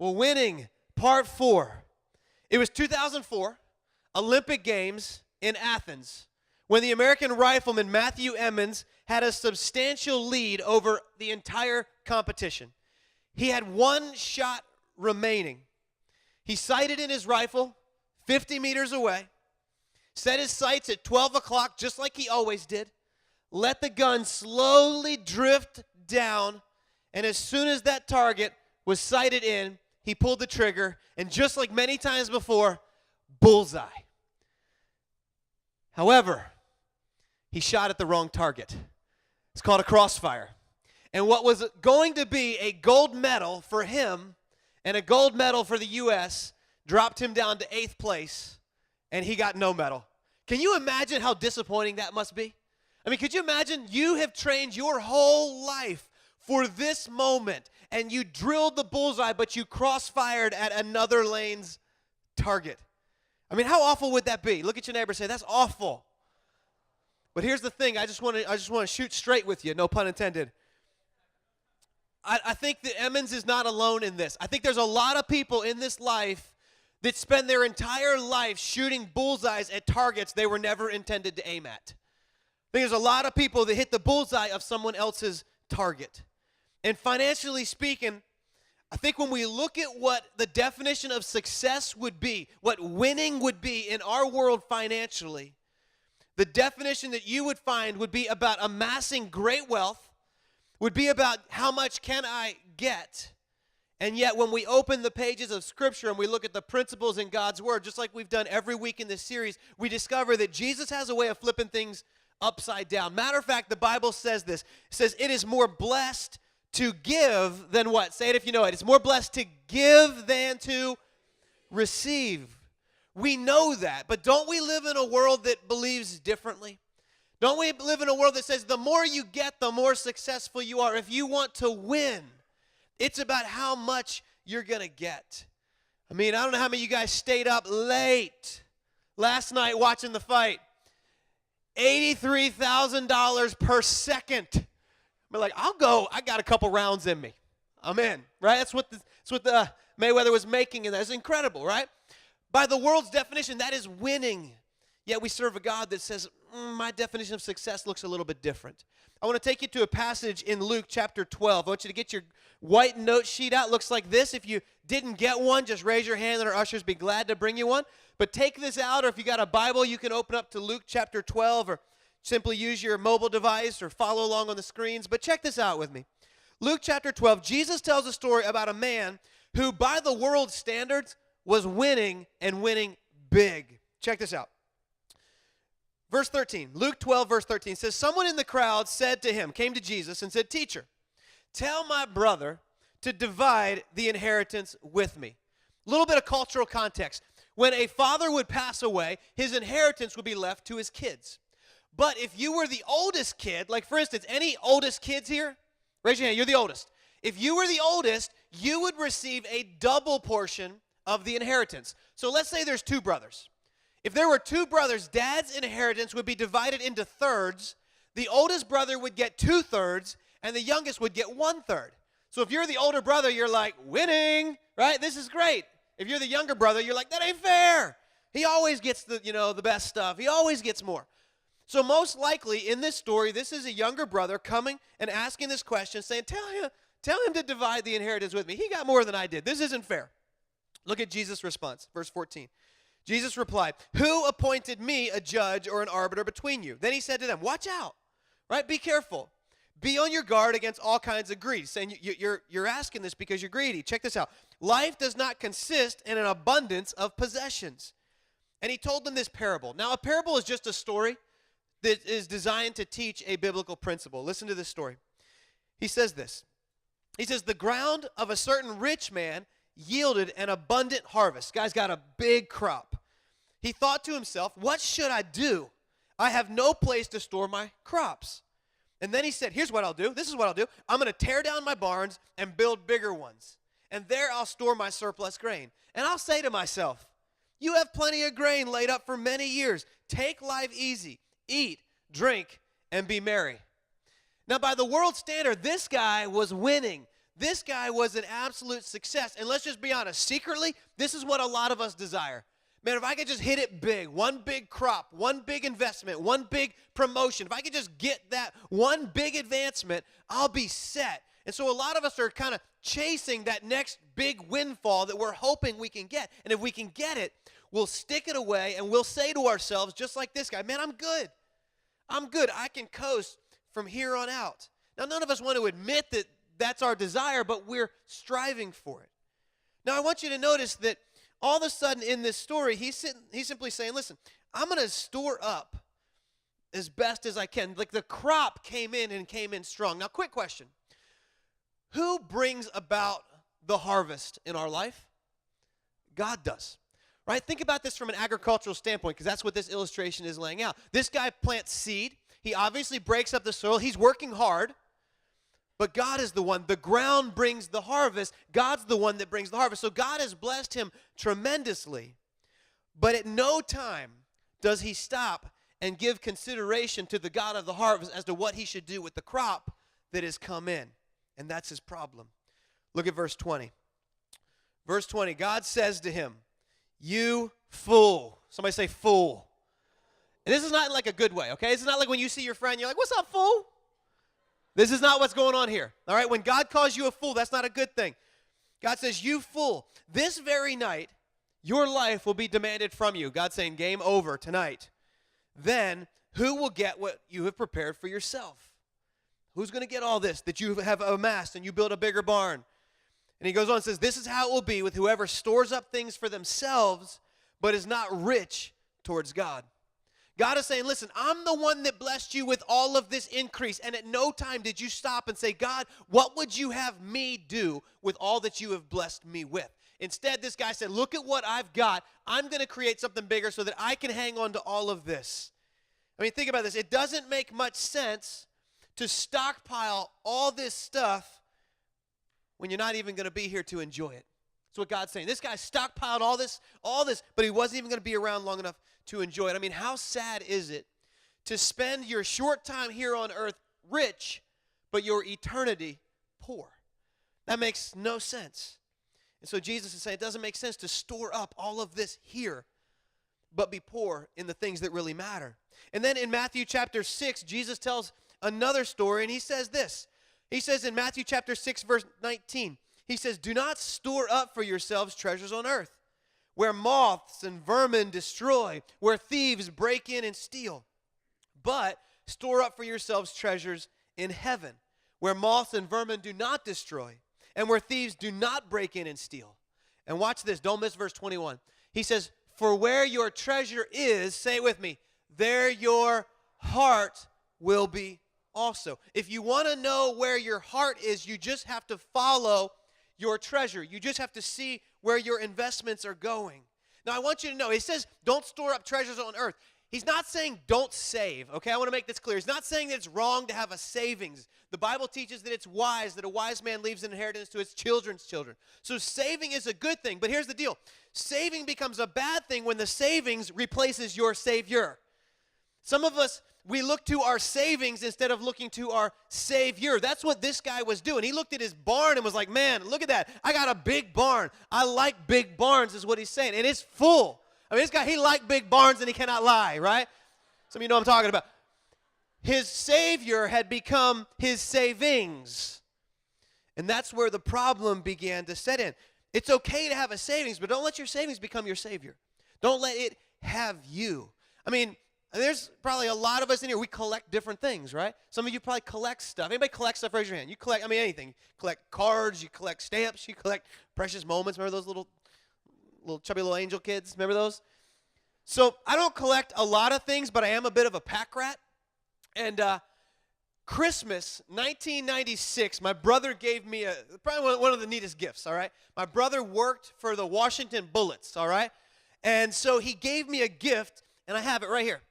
Well, winning, part 4. It was 2004, Olympic Games in Athens, when the American rifleman Matthew Emmons had a substantial lead over the entire competition. He had one shot remaining. He sighted in his rifle 50 meters away, set his sights at 12 o'clock just like he always did, let the gun slowly drift down, and as soon as that target was sighted in, he pulled the trigger, and just like many times before, bullseye. However, he shot at the wrong target. It's called a crossfire. And what was going to be a gold medal for him and a gold medal for the U.S. dropped him down to 8th place, and he got no medal. Can you imagine how disappointing that must be? I mean, could you imagine you have trained your whole life for this moment, and you drilled the bullseye, but you crossfired at another lane's target? I mean, how awful would that be? Look at your neighbor and say, that's awful. But here's the thing, I just want to shoot straight with you, no pun intended. I think that Emmons is not alone in this. I think there's a lot of people in this life that spend their entire life shooting bullseyes at targets they were never intended to aim at. I think there's a lot of people that hit the bullseye of someone else's target. And financially speaking, I think when we look at what the definition of success would be, what winning would be in our world financially, the definition that you would find would be about amassing great wealth, would be about how much can I get. And yet when we open the pages of Scripture and we look at the principles in God's Word, just like we've done every week in this series, we discover that Jesus has a way of flipping things upside down. Matter of fact, the Bible says this. It says, it is more blessed to give than what? Say it if you know it. It's more blessed to give than to receive. We know that, but don't we live in a world that believes differently? Don't we live in a world that says the more you get, the more successful you are? If you want to win, it's about how much you're going to get. I mean, I don't know how many of you guys stayed up late last night watching the fight. $83,000 per second. I'm like, I'll go. I got a couple rounds in me. I'm in, right? That's what the Mayweather was making, and that's incredible, right? By the world's definition, that is winning. Yet we serve a God that says, my definition of success looks a little bit different. I want to take you to a passage in Luke chapter 12. I want you to get your white note sheet out. It looks like this. If you didn't get one, just raise your hand and our ushers be glad to bring you one. But take this out, or if you got a Bible, you can open up to Luke chapter 12, or simply use your mobile device or follow along on the screens. But check this out with me. Luke chapter 12, Jesus tells a story about a man who, by the world's standards, was winning and winning big. Check this out. Verse 13, Luke 12, verse 13 says, someone in the crowd said to him, came to Jesus and said, teacher, tell my brother to divide the inheritance with me. A little bit of cultural context. When a father would pass away, his inheritance would be left to his kids. But if you were the oldest kid, like for instance, any oldest kids here? Raise your hand, you're the oldest. If you were the oldest, you would receive a double portion of the inheritance. So let's say there's 2 brothers. If there were 2 brothers, dad's inheritance would be divided into thirds. The oldest brother would get 2/3, and the youngest would get 1/3. So if you're the older brother, you're like, winning, right? This is great. If you're the younger brother, you're like, that ain't fair. He always gets the best stuff. He always gets more. So most likely in this story, this is a younger brother coming and asking this question, saying, tell him to divide the inheritance with me. He got more than I did. This isn't fair. Look at Jesus' response, verse 14. Jesus replied, who appointed me a judge or an arbiter between you? Then he said to them, watch out, right? Be careful. Be on your guard against all kinds of greed. Saying you're asking this because you're greedy. Check this out. Life does not consist in an abundance of possessions. And he told them this parable. Now, a parable is just a story that is designed to teach a biblical principle. Listen to this story. He says this. He says, the ground of a certain rich man yielded an abundant harvest. Guy's got a big crop. He thought to himself, what should I do? I have no place to store my crops. And then he said, here's what I'll do. This is what I'll do. I'm going to tear down my barns and build bigger ones. And there I'll store my surplus grain. And I'll say to myself, you have plenty of grain laid up for many years. Take life easy. Eat, drink, and be merry. Now, by the world standard, this guy was winning. This guy was an absolute success. And let's just be honest, secretly, this is what a lot of us desire. Man, if I could just hit it big, one big crop, one big investment, one big promotion, if I could just get that one big advancement, I'll be set. And so a lot of us are kind of chasing that next big windfall that we're hoping we can get. And if we can get it, we'll stick it away and we'll say to ourselves, just like this guy, man, I'm good. I'm good. I can coast from here on out. Now, none of us want to admit that that's our desire, but we're striving for it. Now, I want you to notice that all of a sudden in this story, he's simply saying, listen, I'm going to store up as best as I can. Like the crop came in and came in strong. Now, quick question. Who brings about the harvest in our life? God does. Right? Think about this from an agricultural standpoint, because that's what this illustration is laying out. This guy plants seed. He obviously breaks up the soil. He's working hard. But God is the one. The ground brings the harvest. God's the one that brings the harvest. So God has blessed him tremendously. But at no time does he stop and give consideration to the God of the harvest as to what he should do with the crop that has come in. And that's his problem. Look at verse 20. Verse 20, God says to him, "You fool." Somebody say fool. And this is not like a good way, okay? This is not like when you see your friend, you're like, "What's up, fool?" This is not what's going on here, all right? When God calls you a fool, that's not a good thing. God says, "You fool, this very night, your life will be demanded from you." God's saying, game over tonight. Then who will get what you have prepared for yourself? Who's going to get all this that you have amassed and you build a bigger barn? And he goes on and says, "This is how it will be with whoever stores up things for themselves, but is not rich towards God." God is saying, listen, I'm the one that blessed you with all of this increase. And at no time did you stop and say, God, what would you have me do with all that you have blessed me with? Instead, this guy said, look at what I've got. I'm going to create something bigger so that I can hang on to all of this. I mean, think about this. It doesn't make much sense to stockpile all this stuff when you're not even going to be here to enjoy it. That's what God's saying. This guy stockpiled all this, but he wasn't even going to be around long enough to enjoy it. I mean, how sad is it to spend your short time here on earth rich, but your eternity poor? That makes no sense. And so Jesus is saying it doesn't make sense to store up all of this here, but be poor in the things that really matter. And then in Matthew chapter 6, Jesus tells another story, and he says this. He says in Matthew chapter 6, verse 19, he says, "Do not store up for yourselves treasures on earth, where moths and vermin destroy, where thieves break in and steal. But store up for yourselves treasures in heaven, where moths and vermin do not destroy, and where thieves do not break in and steal." And watch this. Don't miss verse 21. He says, "For where your treasure is," say it with me, "there your heart will be also." If you want to know where your heart is, you just have to follow your treasure. You just have to see where your investments are going. Now, I want you to know, he says, don't store up treasures on earth. He's not saying don't save, okay? I want to make this clear. He's not saying that it's wrong to have a savings. The Bible teaches that it's wise, that a wise man leaves an inheritance to his children's children. So saving is a good thing, but here's the deal. Saving becomes a bad thing when the savings replaces your Savior. Some of us, we look to our savings instead of looking to our Savior. That's what this guy was doing. He looked at his barn and was like, man, look at that. I got a big barn. I like big barns is what he's saying. And it's full. I mean, this guy, he liked big barns and he cannot lie, right? Some of you know what I'm talking about. His Savior had become his savings. And that's where the problem began to set in. It's okay to have a savings, but don't let your savings become your Savior. Don't let it have you. I mean, there's probably a lot of us in here, we collect different things, right? Some of you probably collect stuff. Anybody collect stuff? Raise your hand. You collect, I mean, anything. You collect cards, you collect stamps, you collect precious moments. Remember those little chubby little angel kids? Remember those? So I don't collect a lot of things, but I am a bit of a pack rat. And Christmas 1996, my brother gave me probably one of the neatest gifts, all right? My brother worked for the Washington Bullets, all right? And so he gave me a gift, and I have it right here.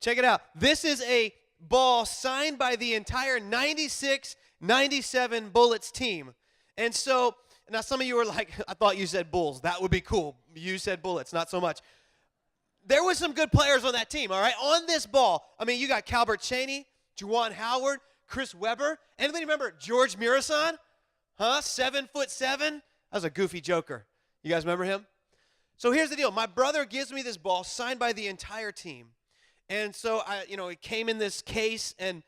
Check it out. This is a ball signed by the entire 96-97 Bullets team. And so, now some of you were like, I thought you said Bulls. That would be cool. You said Bullets, not so much. There was some good players on that team, all right? On this ball, I mean, you got Calbert Chaney, Juwan Howard, Chris Webber? Anybody remember George Murasan? Huh? 7'7"? That was a goofy joker. You guys remember him? So here's the deal. My brother gives me this ball signed by the entire team. And so it came in this case, and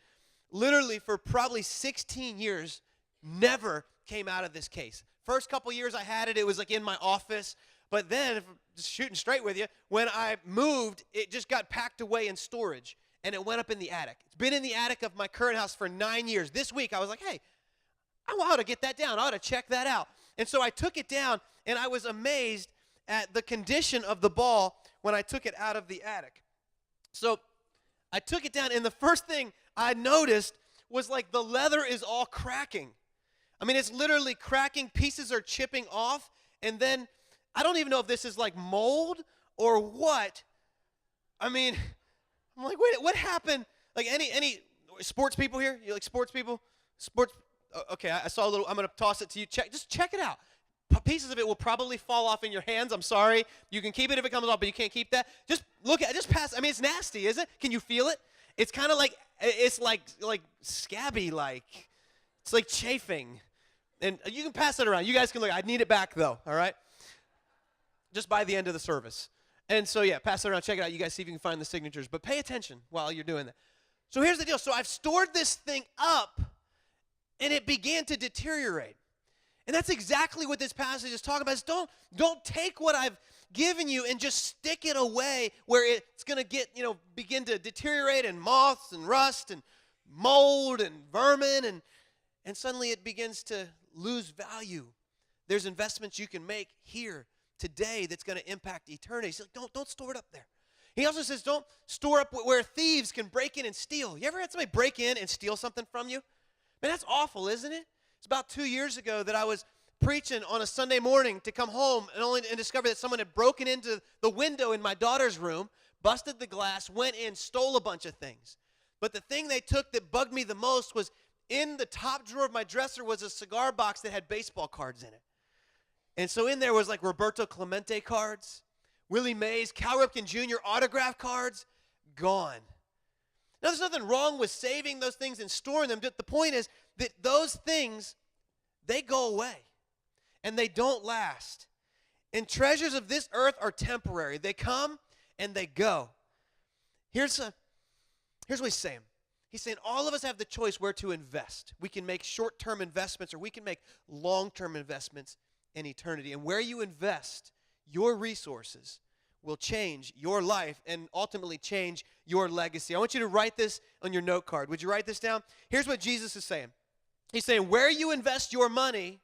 literally for probably 16 years, never came out of this case. First couple years I had it, it was like in my office. But then, just shooting straight with you, when I moved, it just got packed away in storage, and it went up in the attic. It's been in the attic of my current house for 9 years. This week, I was like, hey, I ought to get that down. I ought to check that out. And so I took it down, and I was amazed at the condition of the ball when I took it out of the attic. So I took it down, and the first thing I noticed was like the leather is all cracking. I mean, it's literally cracking. Pieces are chipping off, and then I don't even know if this is like mold or what. I mean, I'm like, wait, what happened? Like any sports people here? You like sports people? Sports? Okay, I saw a little. I'm going to toss it to you. Just check it out. Pieces of it will probably fall off in your hands. I'm sorry. You can keep it if it comes off, but you can't keep that. Just look at it. Just pass. I mean, it's nasty, isn't it? Can you feel it? It's kind of like, it's like scabby, like. It's like chafing. And you can pass it around. You guys can look. I need it back, though, all right? Just by the end of the service. And so, yeah, pass it around. Check it out. You guys see if you can find the signatures. But pay attention while you're doing that. So here's the deal. So I've stored this thing up, and it began to deteriorate. And that's exactly what this passage is talking about. Is don't take what I've given you and just stick it away where it's going to begin to deteriorate, and moths and rust and mold and vermin, and suddenly it begins to lose value. There's investments you can make here today that's going to impact eternity. He's like, don't store it up there. He also says don't store up where thieves can break in and steal. You ever had somebody break in and steal something from you? Man, that's awful, isn't it? It's about 2 years ago that I was preaching on a Sunday morning to come home and discover that someone had broken into the window in my daughter's room, busted the glass, went in, stole a bunch of things. But the thing they took that bugged me the most was in the top drawer of my dresser was a cigar box that had baseball cards in it. And so in there was like Roberto Clemente cards, Willie Mays, Cal Ripken Jr. autograph cards, gone. Now, there's nothing wrong with saving those things and storing them. The point is that those things, they go away, and they don't last. And treasures of this earth are temporary. They come and they go. Here's what he's saying. He's saying all of us have the choice where to invest. We can make short-term investments, or we can make long-term investments in eternity. And where you invest your resources will change your life and ultimately change your legacy. I want you to write this on your note card. Would you write this down? Here's what Jesus is saying. He's saying where you invest your money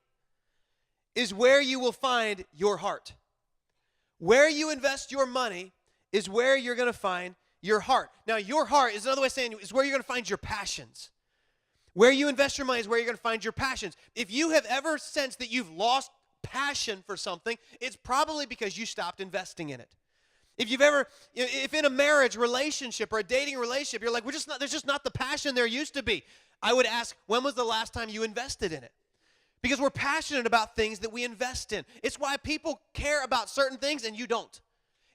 is where you will find your heart. Where you invest your money is where you're going to find your heart. Now, your heart is another way of saying is where you're going to find your passions. Where you invest your money is where you're going to find your passions. If you have ever sensed that you've lost passion for something, it's probably because you stopped investing in it. If in a marriage relationship or a dating relationship, you're like, there's just not the passion there used to be. I would ask, when was the last time you invested in it? Because we're passionate about things that we invest in. It's why people care about certain things and you don't.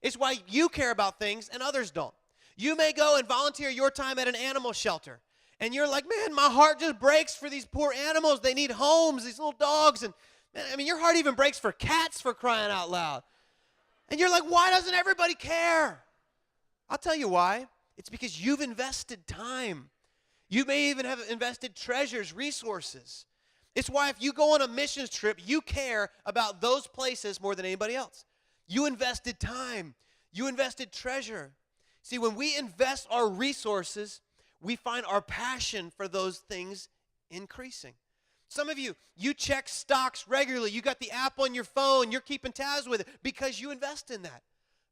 It's why you care about things and others don't. You may go and volunteer your time at an animal shelter, and you're like, man, my heart just breaks for these poor animals. They need homes, these little dogs. And man, I mean, your heart even breaks for cats, for crying out loud. And you're like, why doesn't everybody care? I'll tell you why. It's because you've invested time. You may even have invested treasures, resources. It's why if you go on a missions trip, you care about those places more than anybody else. You invested time. You invested treasure. See, when we invest our resources, we find our passion for those things increasing. Some of you check stocks regularly. You got the app on your phone. You're keeping tabs with it because you invest in that.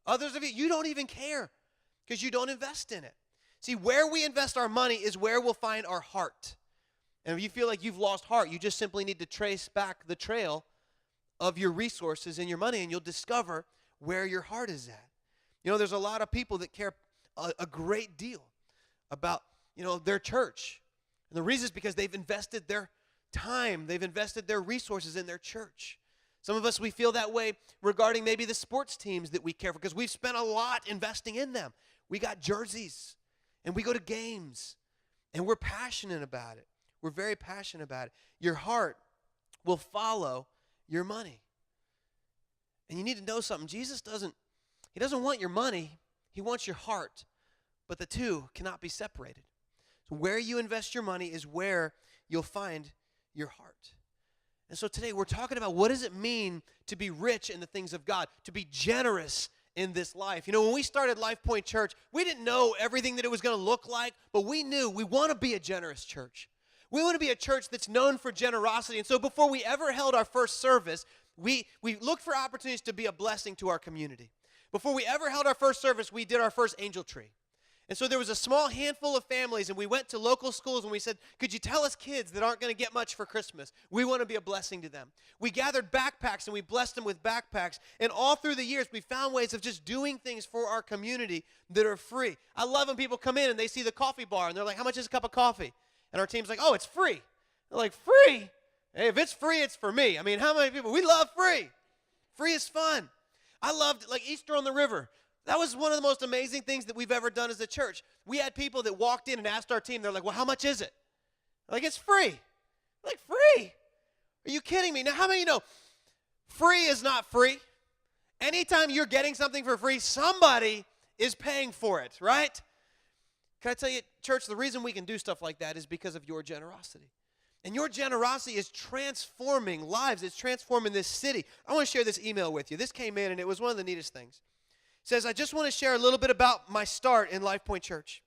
Others of you don't even care because you don't invest in it. See, where we invest our money is where we'll find our heart. And if you feel like you've lost heart, you just simply need to trace back the trail of your resources and your money, and you'll discover where your heart is at. You know, there's a lot of people that care a great deal about, their church. And the reason is because they've invested their time. They've invested their resources in their church. Some of us, we feel that way regarding maybe the sports teams that we care for because we've spent a lot investing in them. We got jerseys, and we go to games, And we're passionate about it. We're very passionate about it. Your heart will follow your money. And you need to know something. Jesus doesn't want your money. He wants your heart. But the two cannot be separated. So where you invest your money is where you'll find your heart. And so today we're talking about what does it mean to be rich in the things of God, to be generous in this life. You know, when we started Lifepoint Church, we didn't know everything that it was going to look like, but we knew we want to be a generous church. We want to be a church that's known for generosity. And so before we ever held our first service, we looked for opportunities to be a blessing to our community. Before we ever held our first service, we did our first angel tree. And so there was a small handful of families, and we went to local schools, and we said, could you tell us kids that aren't going to get much for Christmas? We want to be a blessing to them. We gathered backpacks, and we blessed them with backpacks. And all through the years, we found ways of just doing things for our community that are free. I love when people come in, and they see the coffee bar, and they're like, how much is a cup of coffee? And our team's like, oh, it's free. They're like, free? Hey, if it's free, it's for me. I mean, how many people? We love free. Free is fun. I loved, like, Easter on the River. That was one of the most amazing things that we've ever done as a church. We had people that walked in and asked our team, they're like, well, how much is it? Like, it's free. Like, free? Are you kidding me? Now, how many of you know free is not free? Anytime you're getting something for free, somebody is paying for it, right? Can I tell you, church, the reason we can do stuff like that is because of your generosity. And your generosity is transforming lives. It's transforming this city. I want to share this email with you. This came in, and it was one of the neatest things. It says, I just want to share a little bit about my start in Lifepoint Church.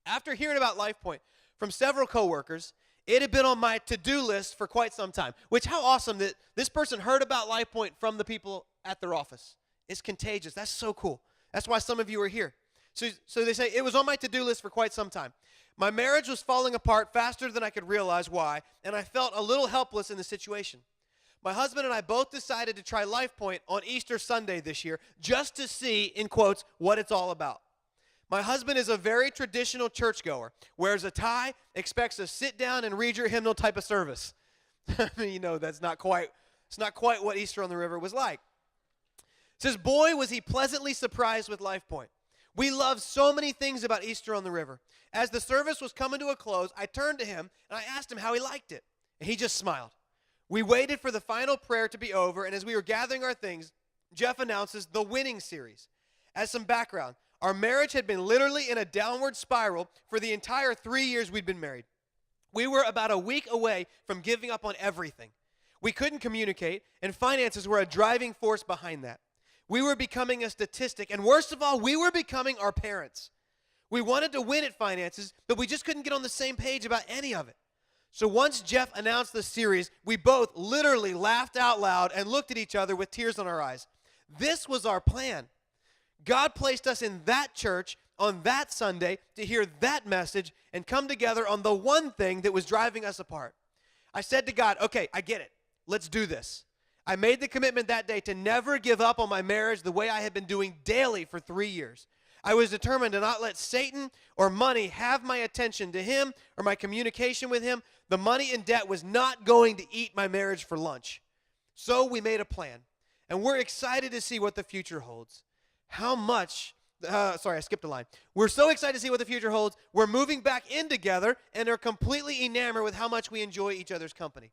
After hearing about Lifepoint from several coworkers, it had been on my to-do list for quite some time, which how awesome that this person heard about Lifepoint from the people at their office. It's contagious. That's so cool. That's why some of you are here. So they say, it was on my to-do list for quite some time. My marriage was falling apart faster than I could realize why, and I felt a little helpless in the situation. My husband and I both decided to try Lifepoint on Easter Sunday this year just to see, in quotes, what it's all about. My husband is a very traditional churchgoer, wears a tie, expects a sit down and read your hymnal type of service. I mean, you know, it's not quite what Easter on the River was like. It says, boy, was he pleasantly surprised with Lifepoint. We love so many things about Easter on the River. As the service was coming to a close, I turned to him and I asked him how he liked it. And he just smiled. We waited for the final prayer to be over, and as we were gathering our things, Jeff announces the winning series. As some background, our marriage had been literally in a downward spiral for the entire 3 years we'd been married. We were about a week away from giving up on everything. We couldn't communicate, and finances were a driving force behind that. We were becoming a statistic, and worst of all, we were becoming our parents. We wanted to win at finances, but we just couldn't get on the same page about any of it. So once Jeff announced the series, we both literally laughed out loud and looked at each other with tears in our eyes. This was our plan. God placed us in that church on that Sunday to hear that message and come together on the one thing that was driving us apart. I said to God, okay, I get it. Let's do this. I made the commitment that day to never give up on my marriage the way I had been doing daily for 3 years. I was determined to not let Satan or money have my attention to him or my communication with him. The money and debt was not going to eat my marriage for lunch. So we made a plan, and we're excited to see what the future holds. I skipped a line. We're so excited to see what the future holds. We're moving back in together and are completely enamored with how much we enjoy each other's company.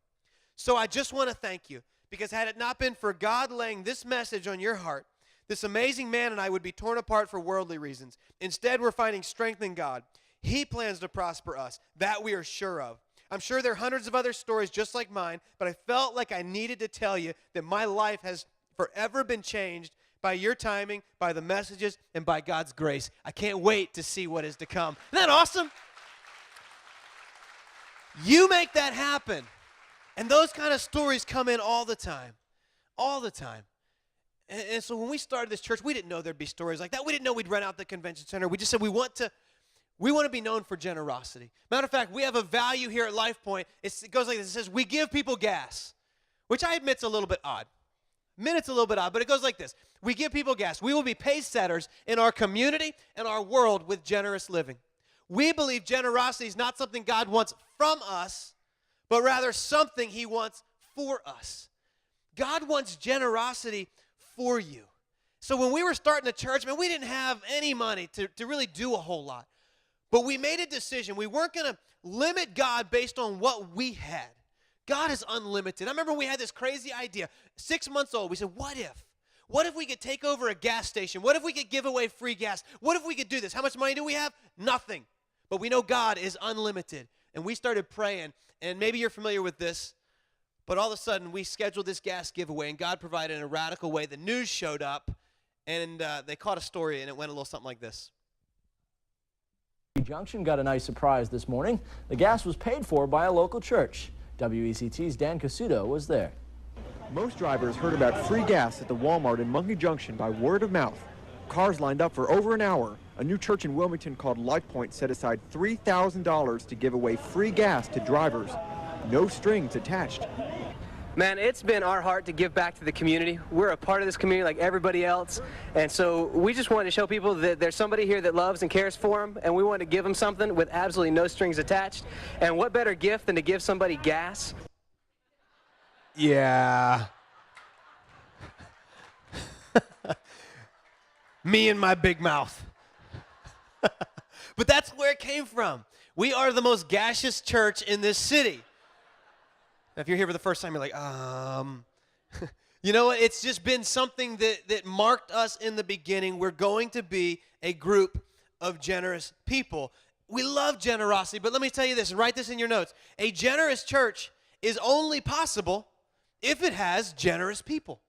So I just want to thank you, because had it not been for God laying this message on your heart, this amazing man and I would be torn apart for worldly reasons. Instead, we're finding strength in God. He plans to prosper us. That we are sure of. I'm sure there are hundreds of other stories just like mine, but I felt like I needed to tell you that my life has forever been changed by your timing, by the messages, and by God's grace. I can't wait to see what is to come. Isn't that awesome? You make that happen. And those kind of stories come in all the time. All the time. And so when we started this church, we didn't know there'd be stories like that. We didn't know we'd rent out the convention center. We just said we want to be known for generosity. Matter of fact, we have a value here at Lifepoint. It goes like this. It says, we give people gas, which I admit's a little bit odd. It's a little bit odd, but it goes like this. We give people gas. We will be pace setters in our community and our world with generous living. We believe generosity is not something God wants from us, but rather something he wants for us. God wants generosity for you. So when we were starting the church, man, we didn't have any money to really do a whole lot. But we made a decision. We weren't going to limit God based on what we had. God is unlimited. I remember we had this crazy idea. 6 months old, we said, what if? What if we could take over a gas station? What if we could give away free gas? What if we could do this? How much money do we have? Nothing. But we know God is unlimited. And we started praying, and maybe you're familiar with this, but all of a sudden we scheduled this gas giveaway, and God provided in a radical way. The news showed up, and they caught a story, and it went a little something like this. Junction got a nice surprise this morning. The gas was paid for by a local church. WECT's Dan Casuto was there. Most drivers heard about free gas at the Walmart in Monkey Junction by word of mouth. Cars lined up for over an hour. A new church in Wilmington called Lifepoint set aside $3,000 to give away free gas to drivers. No strings attached. Man, it's been our heart to give back to the community. We're a part of this community like everybody else, and so we just wanted to show people that there's somebody here that loves and cares for them, and we want to give them something with absolutely no strings attached. And what better gift than to give somebody gas? Yeah. Me and my big mouth. But that's where it came from. We are the most gaseous church in this city. Now, if you're here for the first time, you're like, you know what? It's just been something that marked us in the beginning. We're going to be a group of generous people. We love generosity, but let me tell you this, and write this in your notes. A generous church is only possible if it has generous people.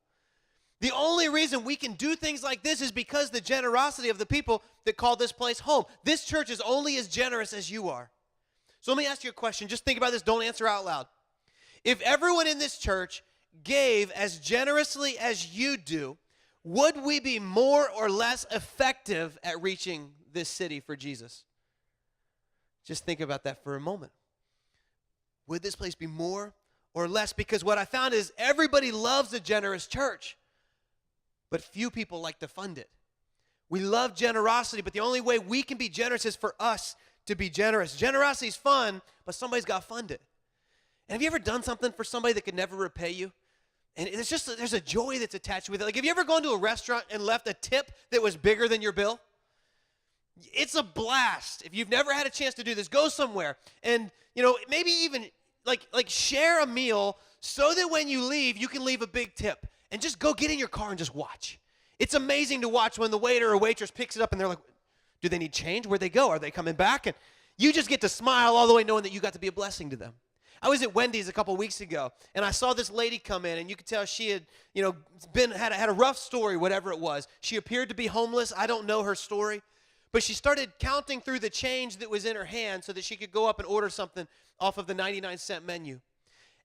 The only reason we can do things like this is because the generosity of the people that call this place home. This church is only as generous as you are. So let me ask you a question. Just think about this. Don't answer out loud. If everyone in this church gave as generously as you do, would we be more or less effective at reaching this city for Jesus? Just think about that for a moment. Would this place be more or less? Because what I found is everybody loves a generous church, but few people like to fund it. We love generosity, but the only way we can be generous is for us to be generous. Generosity is fun, but somebody's got to fund it. And have you ever done something for somebody that could never repay you? And there's a joy that's attached with it. Like, have you ever gone to a restaurant and left a tip that was bigger than your bill? It's a blast. If you've never had a chance to do this, go somewhere and, maybe even like share a meal so that when you leave, you can leave a big tip. And just go get in your car and just watch. It's amazing to watch when the waiter or waitress picks it up and they're like, do they need change? Where'd they go? Are they coming back? And you just get to smile all the way knowing that you got to be a blessing to them. I was at Wendy's a couple weeks ago, and I saw this lady come in, and you could tell she had, had a rough story, whatever it was. She appeared to be homeless. I don't know her story, but she started counting through the change that was in her hand so that she could go up and order something off of the 99-cent menu.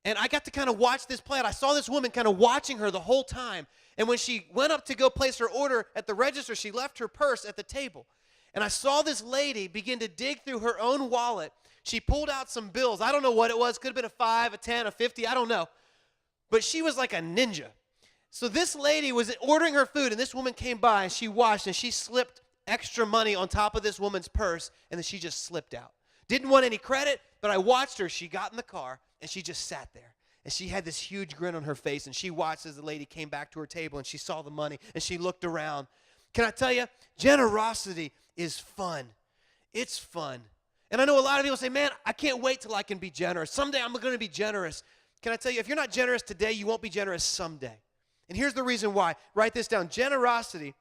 And I got to kind of watch this play out. I saw this woman kind of watching her the whole time, and when she went up to go place her order at the register, she left her purse at the table. And I saw this lady begin to dig through her own wallet. She pulled out some bills. I don't know what it was. Could have been a 5, a 10, a 50. I don't know. But she was like a ninja. So this lady was ordering her food, and this woman came by, and she watched, and she slipped extra money on top of this woman's purse, and then she just slipped out. Didn't want any credit, but I watched her. She got in the car, and she just sat there. And she had this huge grin on her face, and she watched as the lady came back to her table, and she saw the money, and she looked around. Can I tell you, generosity is fun. It's fun. And I know a lot of people say, man, I can't wait till I can be generous. Someday I'm going to be generous. Can I tell you, if you're not generous today, you won't be generous someday. And here's the reason why. Write this down. Generosity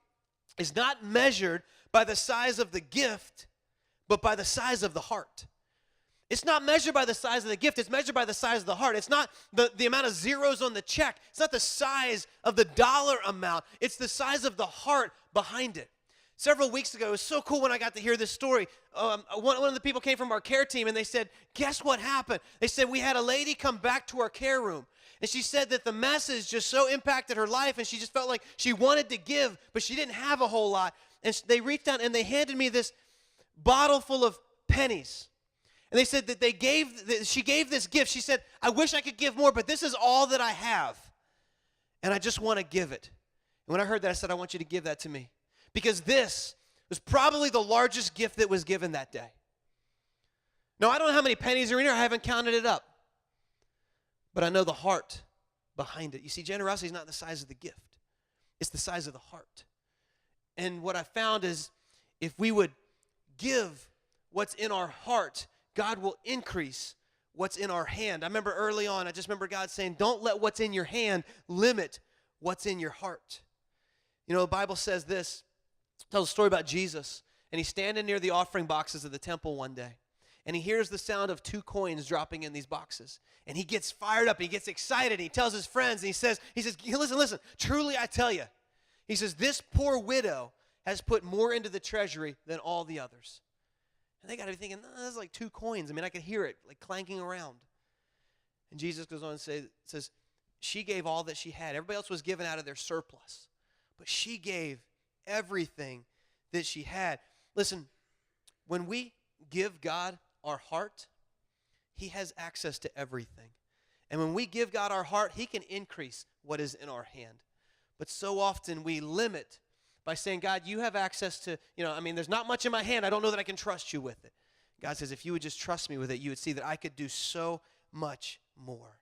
is not measured by the size of the gift, but by the size of the heart. It's not measured by the size of the gift. It's measured by the size of the heart. It's not the amount of zeros on the check. It's not the size of the dollar amount. It's the size of the heart behind it. Several weeks ago, it was so cool when I got to hear this story. One of the people came from our care team, and they said, guess what happened? They said, we had a lady come back to our care room, and she said that the message just so impacted her life, and she just felt like she wanted to give, but she didn't have a whole lot. And they reached out, and they handed me this bottle full of pennies. And they said that she gave this gift. She said, I wish I could give more, but this is all that I have, and I just want to give it. And when I heard that, I said, I want you to give that to me. Because this was probably the largest gift that was given that day. Now, I don't know how many pennies are in here. I haven't counted it up. But I know the heart behind it. You see, generosity is not the size of the gift. It's the size of the heart. And what I found is if we would give what's in our heart, God will increase what's in our hand. I remember early on, I just remember God saying, don't let what's in your hand limit what's in your heart. You know, the Bible says this, tells a story about Jesus, and he's standing near the offering boxes of the temple one day, and he hears the sound of 2 coins dropping in these boxes, and he gets fired up, he gets excited, and he tells his friends, and he says, listen, truly I tell you, he says, this poor widow has put more into the treasury than all the others. And they got to be thinking, that's like 2 coins. I mean, I could hear it like clanking around. And Jesus goes on and says, she gave all that she had. Everybody else was given out of their surplus. But she gave everything that she had. Listen, when we give God our heart, he has access to everything. And when we give God our heart, he can increase what is in our hand. But so often we limit by saying, God, you have access to, there's not much in my hand. I don't know that I can trust you with it. God says, if you would just trust me with it, you would see that I could do so much more.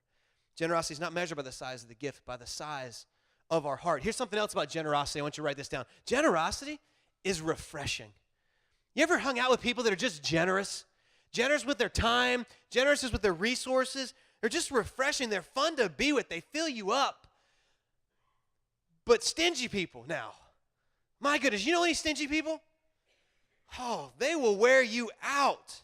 Generosity is not measured by the size of the gift, by the size of our heart. Here's something else about generosity. I want you to write this down. Generosity is refreshing. You ever hung out with people that are just generous? Generous with their time, generous with their resources. They're just refreshing. They're fun to be with. They fill you up. But stingy people now, my goodness, you know any stingy people? Oh, they will wear you out.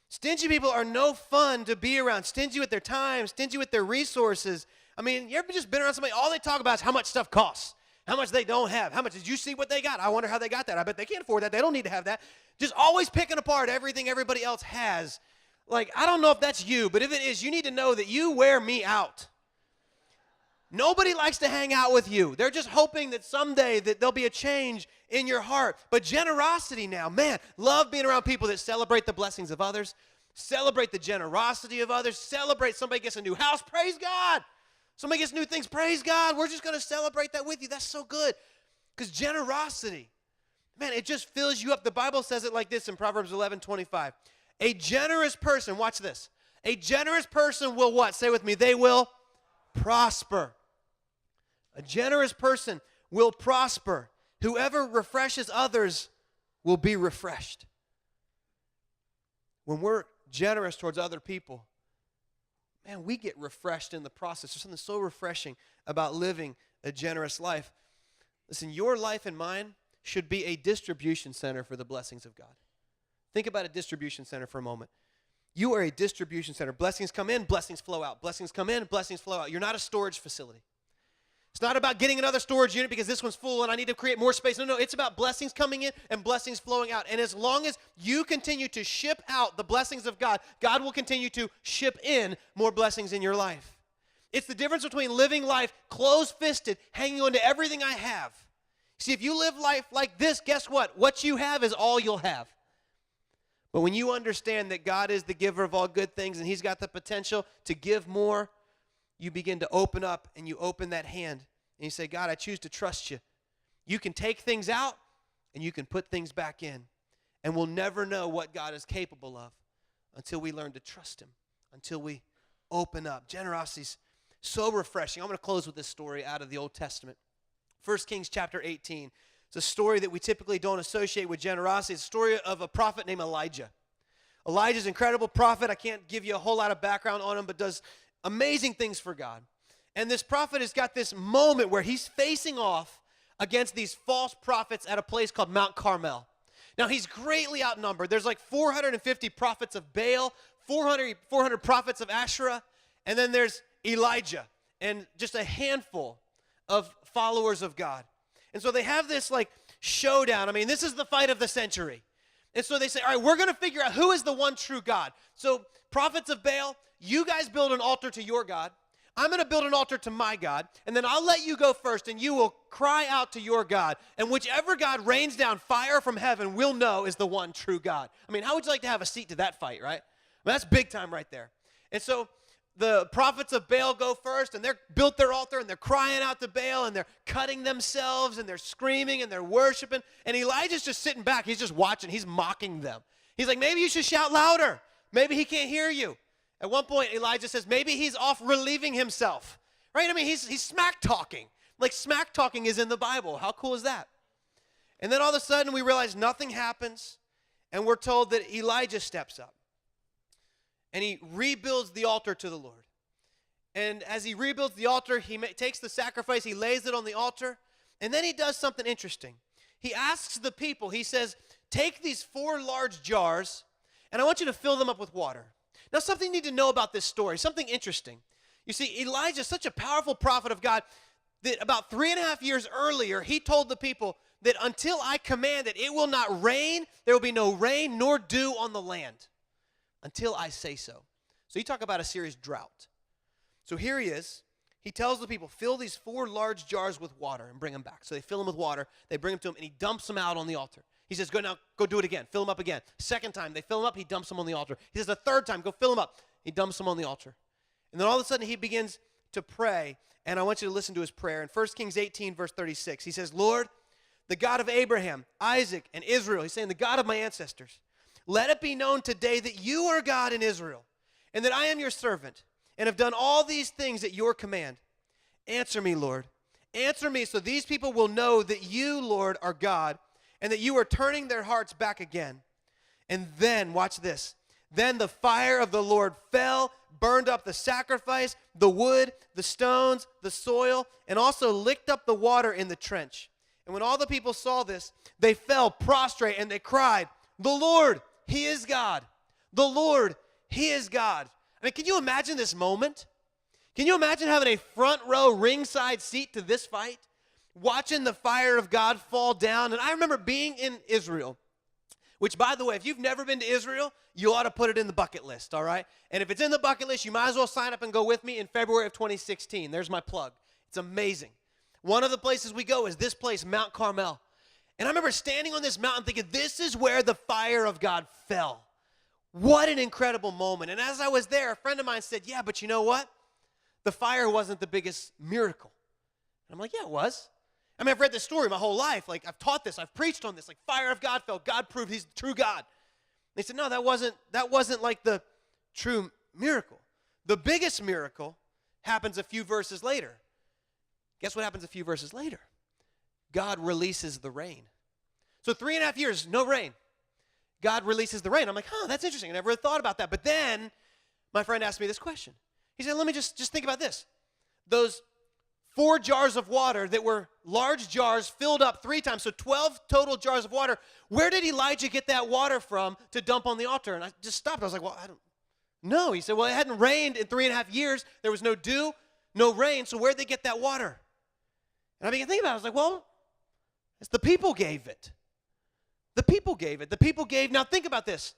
Stingy people are no fun to be around. Stingy with their time, stingy with their resources. I mean, you ever just been around somebody, all they talk about is how much stuff costs, how much they don't have, how much, did you see what they got? I wonder how they got that. I bet they can't afford that. They don't need to have that. Just always picking apart everything everybody else has. Like, I don't know if that's you, but if it is, you need to know that you wear me out. Nobody likes to hang out with you. They're just hoping that someday that there'll be a change in your heart. But generosity now, man, love being around people that celebrate the blessings of others, celebrate the generosity of others, celebrate somebody gets a new house, praise God. Somebody gets new things, praise God. We're just going to celebrate that with you. That's so good. Because generosity, man, it just fills you up. The Bible says it like this in Proverbs 11:25. A generous person, watch this. A generous person will what? Say with me, they will prosper. A generous person will prosper. Whoever refreshes others will be refreshed. When we're generous towards other people, man, we get refreshed in the process. There's something so refreshing about living a generous life. Listen, your life and mine should be a distribution center for the blessings of God. Think about a distribution center for a moment. You are a distribution center. Blessings come in, blessings flow out. Blessings come in, blessings flow out. You're not a storage facility. It's not about getting another storage unit because this one's full and I need to create more space. No, it's about blessings coming in and blessings flowing out. And as long as you continue to ship out the blessings of God, God will continue to ship in more blessings in your life. It's the difference between living life closed-fisted, hanging on to everything I have. See, if you live life like this, guess what? What you have is all you'll have. But when you understand that God is the giver of all good things and he's got the potential to give more, you begin to open up and you open that hand and you say, God, I choose to trust you. You can take things out and you can put things back in. And we'll never know what God is capable of until we learn to trust him, until we open up. Generosity's so refreshing. I'm going to close with this story out of the Old Testament. 1 Kings chapter 18. It's a story that we typically don't associate with generosity. It's a story of a prophet named Elijah. Elijah's an incredible prophet. I can't give you a whole lot of background on him, but does amazing things for God. And this prophet has got this moment where he's facing off against these false prophets at a place called Mount Carmel. Now, he's greatly outnumbered. There's like 450 prophets of Baal, 400 prophets of Asherah, and then there's Elijah and just a handful of followers of God. And so they have this like showdown. I mean, this is the fight of the century. And so they say, all right, we're going to figure out who is the one true God. So prophets of Baal, you guys build an altar to your God. I'm going to build an altar to my God. And then I'll let you go first and you will cry out to your God. And whichever God rains down fire from heaven, we'll know is the one true God. I mean, how would you like to have a seat to that fight, right? Well, that's big time right there. And so the prophets of Baal go first, and they're built their altar, and they're crying out to Baal, and they're cutting themselves, and they're screaming, and they're worshiping. And Elijah's just sitting back. He's just watching. He's mocking them. He's like, maybe you should shout louder. Maybe he can't hear you. At one point, Elijah says, maybe he's off relieving himself. Right? I mean, he's smack talking. Like smack talking is in the Bible. How cool is that? And then all of a sudden, we realize nothing happens. And we're told that Elijah steps up. And he rebuilds the altar to the Lord. And as he rebuilds the altar, he takes the sacrifice, he lays it on the altar. And then he does something interesting. He asks the people, he says, take these 4 large jars, and I want you to fill them up with water. Now, something you need to know about this story, something interesting. You see, Elijah is such a powerful prophet of God that about 3.5 years earlier, he told the people that until I command it will not rain, there will be no rain nor dew on the land until I say so. So you talk about a serious drought. So here he is. He tells the people, fill these 4 large jars with water and bring them back. So they fill them with water. They bring them to him, and he dumps them out on the altar. He says, go do it again. Fill them up again. Second time, they fill them up. He dumps them on the altar. He says, the third time, go fill them up. He dumps them on the altar. And then all of a sudden, he begins to pray. And I want you to listen to his prayer. In 1 Kings 18, verse 36, he says, Lord, the God of Abraham, Isaac, and Israel, he's saying, the God of my ancestors, let it be known today that you are God in Israel, and that I am your servant, and have done all these things at your command. Answer me, Lord. Answer me so these people will know that you, Lord, are God, and that you are turning their hearts back again. And then, watch this, then the fire of the Lord fell, burned up the sacrifice, the wood, the stones, the soil, and also licked up the water in the trench. And when all the people saw this, they fell prostrate and they cried, the Lord, he is God. The Lord, he is God. I mean, can you imagine this moment? Can you imagine having a front row ringside seat to this fight? Watching the fire of God fall down. And I remember being in Israel, which, by the way, if you've never been to Israel, you ought to put it in the bucket list, all right? And if it's in the bucket list, you might as well sign up and go with me in February of 2016. There's my plug. It's amazing. One of the places we go is this place, Mount Carmel. And I remember standing on this mountain thinking, this is where the fire of God fell. What an incredible moment. And as I was there, a friend of mine said, yeah, but you know what? The fire wasn't the biggest miracle. And I'm like, yeah, it was. I mean, I've read this story my whole life. Like, I've taught this. I've preached on this. Like, fire of God fell. God proved he's the true God. And they said, no, that wasn't like the true miracle. The biggest miracle happens a few verses later. Guess what happens a few verses later? God releases the rain. So 3.5 years, no rain. God releases the rain. I'm like, that's interesting. I never really thought about that. But then my friend asked me this question. He said, let me just think about this. Those 4 jars of water that were large jars filled up 3 times, so 12 total jars of water. Where did Elijah get that water from to dump on the altar? And I just stopped. I was like, well, I don't know. He said, well, it hadn't rained in 3.5 years. There was no dew, no rain, so where'd they get that water? And I began thinking about it. I was like, well, it's the people gave it. The people gave it. The people gave. Now think about this.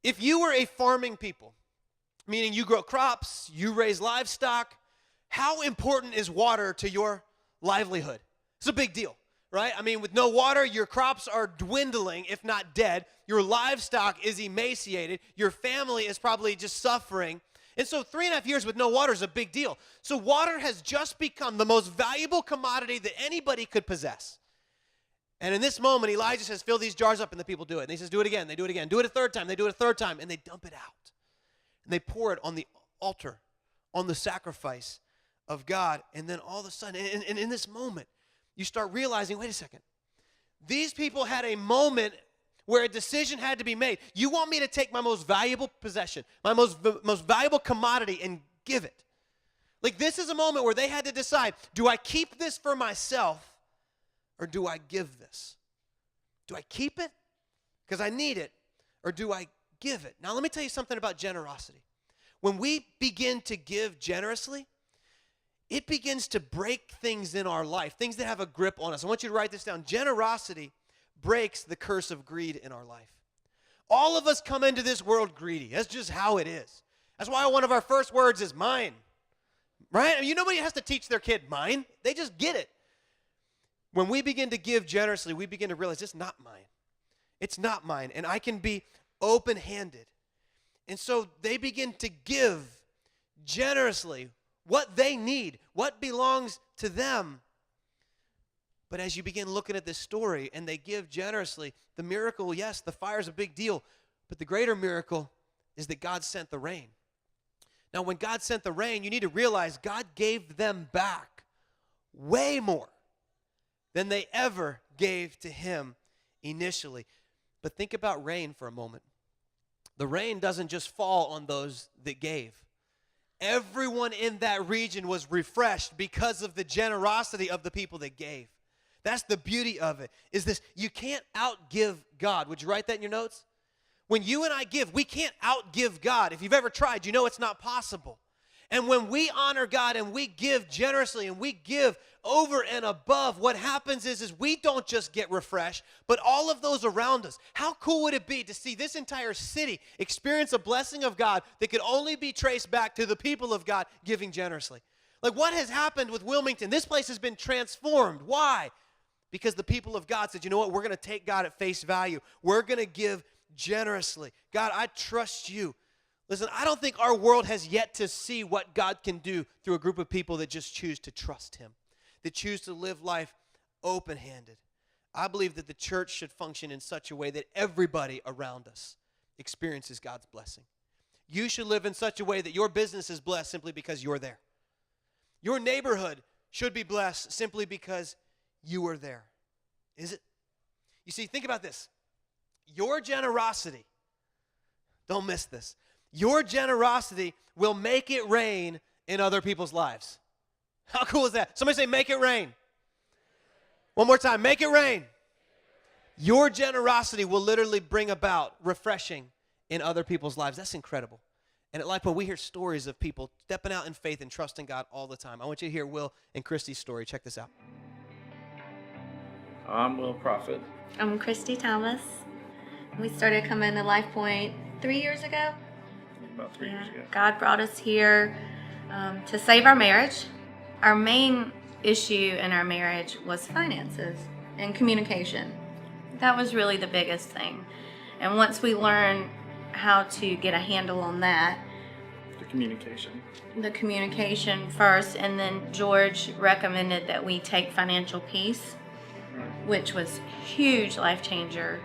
If you were a farming people, meaning you grow crops, you raise livestock, how important is water to your livelihood? It's a big deal, right? I mean, with no water, your crops are dwindling, if not dead. Your livestock is emaciated. Your family is probably just suffering. And so 3.5 years with no water is a big deal. So water has just become the most valuable commodity that anybody could possess. And in this moment, Elijah says, fill these jars up, and the people do it. And he says, do it again. They do it again. Do it a third time. They do it a third time, and they dump it out. And they pour it on the altar, on the sacrifice of God. And then all of a sudden, and in this moment, you start realizing, wait a second. These people had a moment where a decision had to be made. You want me to take my most valuable possession, my most valuable commodity, and give it. Like, this is a moment where they had to decide, do I keep this for myself, or do I give this? Do I keep it because I need it, or do I give it? Now, let me tell you something about generosity. When we begin to give generously, it begins to break things in our life, things that have a grip on us. I want you to write this down. Generosity breaks the curse of greed in our life. All of us come into this world greedy. That's just how it is. That's why one of our first words is mine, right? I mean, nobody has to teach their kid mine. They just get it. When we begin to give generously, we begin to realize it's not mine. It's not mine, and I can be open-handed. And so they begin to give generously what they need, what belongs to them. But as you begin looking at this story and they give generously, the miracle, yes, the fire is a big deal, but the greater miracle is that God sent the rain. Now, when God sent the rain, you need to realize God gave them back way more than they ever gave to him initially. But think about rain for a moment. The rain doesn't just fall on those that gave. Everyone in that region was refreshed because of the generosity of the people that gave. That's the beauty of it, is this: you can't outgive God. Would you write that in your notes? When you and I give, we can't outgive God. If you've ever tried, you know it's not possible. And when we honor God and we give generously and we give over and above, what happens is we don't just get refreshed, but all of those around us. How cool would it be to see this entire city experience a blessing of God that could only be traced back to the people of God giving generously? Like, what has happened with Wilmington? This place has been transformed. Why? Because the people of God said, you know what, we're going to take God at face value. We're going to give generously. God, I trust you. Listen, I don't think our world has yet to see what God can do through a group of people that just choose to trust him, that choose to live life open-handed. I believe that the church should function in such a way that everybody around us experiences God's blessing. You should live in such a way that your business is blessed simply because you're there. Your neighborhood should be blessed simply because you are there. Is it? You see, think about this. Your generosity, don't miss this, your generosity will make it rain in other people's lives. How cool is that? Somebody say, make it rain. One more time, make it rain. Your generosity will literally bring about refreshing in other people's lives. That's incredible. And at Lifepoint, we hear stories of people stepping out in faith and trusting God all the time. I want you to hear Will and Christy's story. Check this out. I'm Will Prophet. I'm Christy Thomas. We started coming to Lifepoint 3 years ago. About 3 years ago. God brought us here to save our marriage. Our main issue in our marriage was finances and communication. That was really the biggest thing. And once we learned how to get a handle on that, the communication first, and then George recommended that we take Financial Peace, which was huge life changer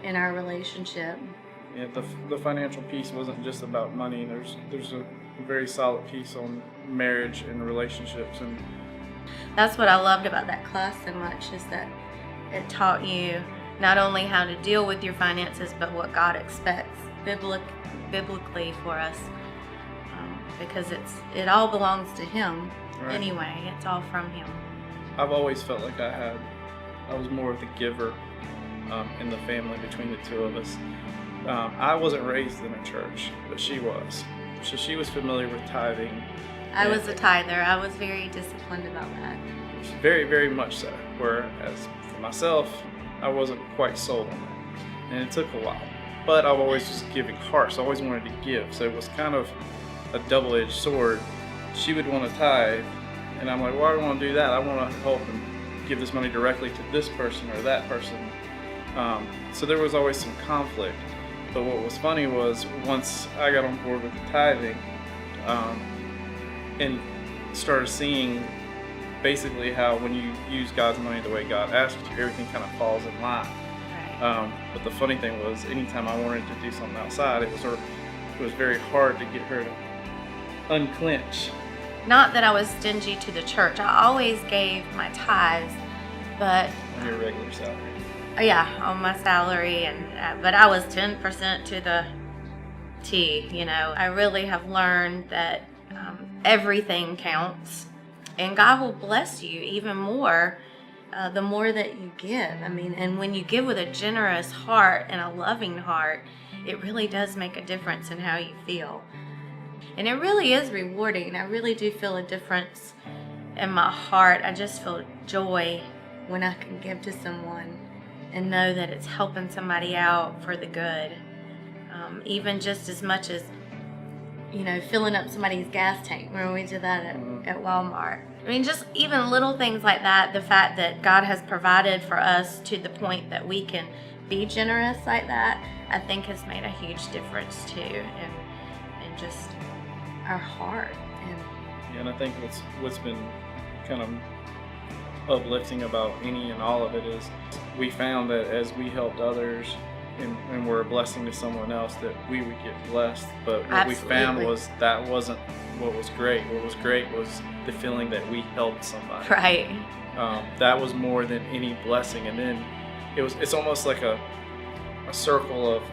in our relationship. Yeah, the Financial Peace wasn't just about money. There's a very solid piece on marriage and relationships, and that's what I loved about that class so much, is that it taught you not only how to deal with your finances, but what God expects biblically for us, because it all belongs to Him. Right. Anyway, it's all from Him. I've always felt like I was more of the giver in the family between the two of us. I wasn't raised in a church, but she was. So she was familiar with tithing. I was a tither. I was very disciplined about that. Very, very much so. Whereas for myself, I wasn't quite sold on that. And it took a while. But I've always just giving heart, so I always wanted to give. So it was kind of a double-edged sword. She would want to tithe, and I'm like, why do I want to do that? I want to help and give this money directly to this person or that person. So there was always some conflict. But what was funny was, once I got on board with the tithing and started seeing basically how when you use God's money the way God asks you to, everything kind of falls in line. Right. But the funny thing was, anytime I wanted to do something outside, it was very hard to get her to unclench. Not that I was stingy to the church. I always gave my tithes, but on your regular salary. Yeah, on my salary, and but I was 10% to the T. You know, I really have learned that everything counts, and God will bless you even more the more that you give. I mean, and when you give with a generous heart and a loving heart, it really does make a difference in how you feel. And it really is rewarding. I really do feel a difference in my heart. I just feel joy when I can give to someone and know that it's helping somebody out for the good. Even just as much as, you know, filling up somebody's gas tank. Remember we did that at Walmart. I mean, just even little things like that, the fact that God has provided for us to the point that we can be generous like that, I think has made a huge difference too, and just our heart. And I think what's been kind of uplifting about any and all of it is we found that as we helped others and were a blessing to someone else, that we would get blessed. But what Absolutely. we found was that wasn't what was great. What was great was the feeling that we helped somebody. Right. That was more than any blessing. And then it's almost like a circle of,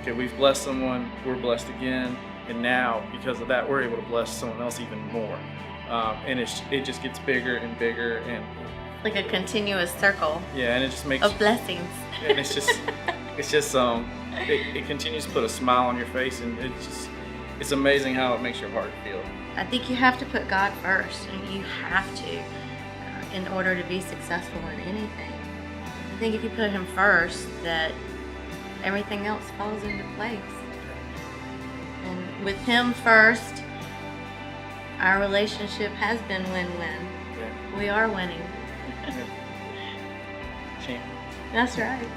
okay, we've blessed someone, we're blessed again, and now because of that, we're able to bless someone else even more. And it just gets bigger and bigger, and Like a continuous circle yeah, and it just makes of blessings. and it continues to put a smile on your face, and it's amazing how it makes your heart feel. I think you have to put God first, and you have to in order to be successful in anything. I think if you put Him first, that everything else falls into place. And with Him first, our relationship has been win-win. Yeah. We are winning. Champion. That's right.